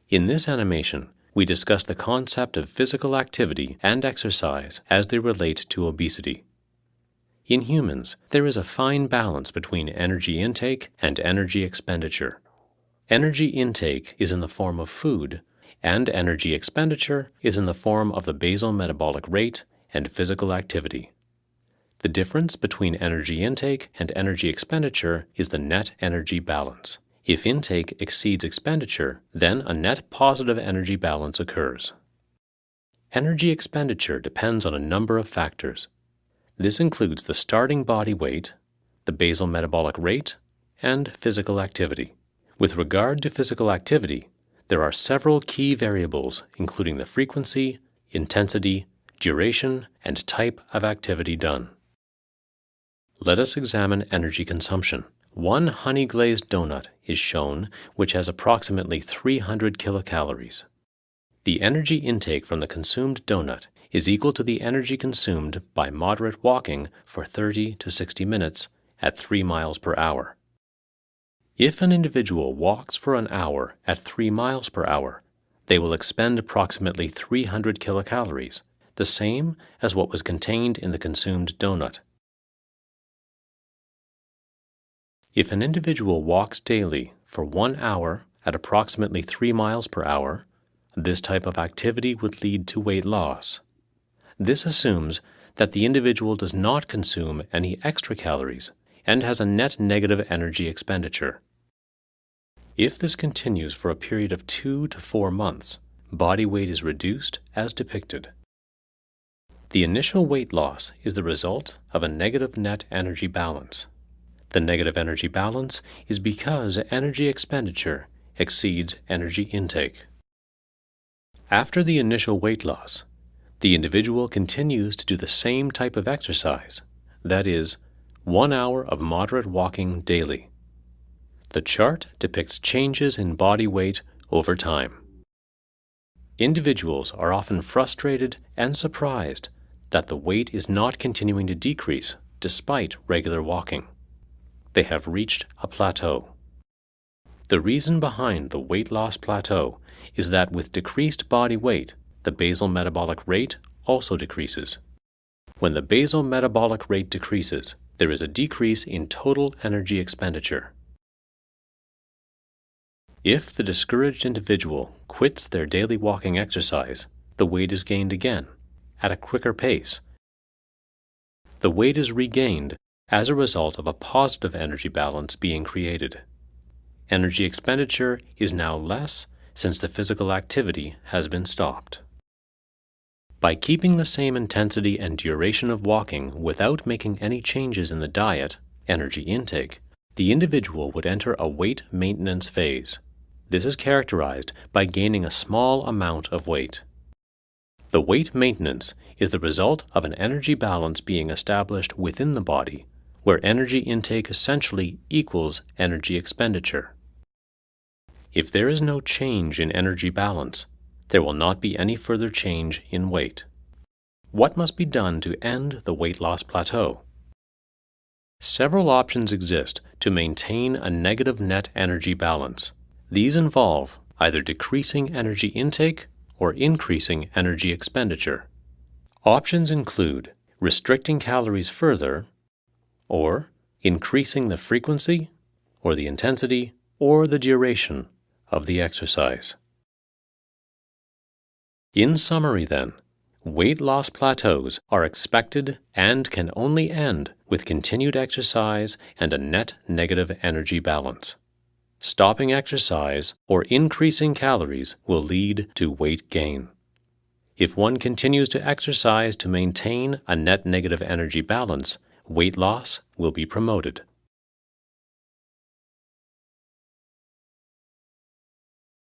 In this animation, we discuss the concept of physical activity and exercise as they relate to obesity. In humans, there is a fine balance between energy intake and energy expenditure. Energy intake is in the form of food, and energy expenditure is in the form of the basal metabolic rate and physical activity. The difference between energy intake and energy expenditure is the net energy balance. If intake exceeds expenditure, then a net positive energy balance occurs. Energy expenditure depends on a number of factors. This includes the starting body weight, the basal metabolic rate, and physical activity. With regard to physical activity, there are several key variables, including the frequency, intensity, duration, and type of activity done. Let us examine energy consumption. One honey-glazed donut is shown, which has approximately 300 kilocalories. The energy intake from the consumed donut is equal to the energy consumed by moderate walking for 30 to 60 minutes at 3 miles per hour. If an individual walks for an hour at 3 miles per hour, they will expend approximately 300 kilocalories, the same as what was contained in the consumed donut. If an individual walks daily for 1 hour at approximately 3 miles per hour, this type of activity would lead to weight loss. This assumes that the individual does not consume any extra calories and has a net negative energy expenditure. If this continues for a period of 2 to 4 months, body weight is reduced as depicted. The initial weight loss is the result of a negative net energy balance. The negative energy balance is because energy expenditure exceeds energy intake. After the initial weight loss, the individual continues to do the same type of exercise, that is, 1 hour of moderate walking daily. The chart depicts changes in body weight over time. Individuals are often frustrated and surprised that the weight is not continuing to decrease despite regular walking. They have reached a plateau. The reason behind the weight loss plateau is that with decreased body weight, the basal metabolic rate also decreases. When the basal metabolic rate decreases, there is a decrease in total energy expenditure. If the discouraged individual quits their daily walking exercise, the weight is gained again, at a quicker pace. The weight is regained as a result of a positive energy balance being created. Energy expenditure is now less since the physical activity has been stopped. By keeping the same intensity and duration of walking without making any changes in the diet, energy intake, the individual would enter a weight maintenance phase. This is characterized by gaining a small amount of weight. The weight maintenance is the result of an energy balance being established within the body, where energy intake essentially equals energy expenditure. If there is no change in energy balance, there will not be any further change in weight. What must be done to end the weight loss plateau? Several options exist to maintain a negative net energy balance. These involve either decreasing energy intake or increasing energy expenditure. Options include restricting calories further, or increasing the frequency, or the intensity, or the duration of the exercise. In summary then, weight loss plateaus are expected and can only end with continued exercise and a net negative energy balance. Stopping exercise or increasing calories will lead to weight gain. If one continues to exercise to maintain a net negative energy balance, weight loss will be promoted.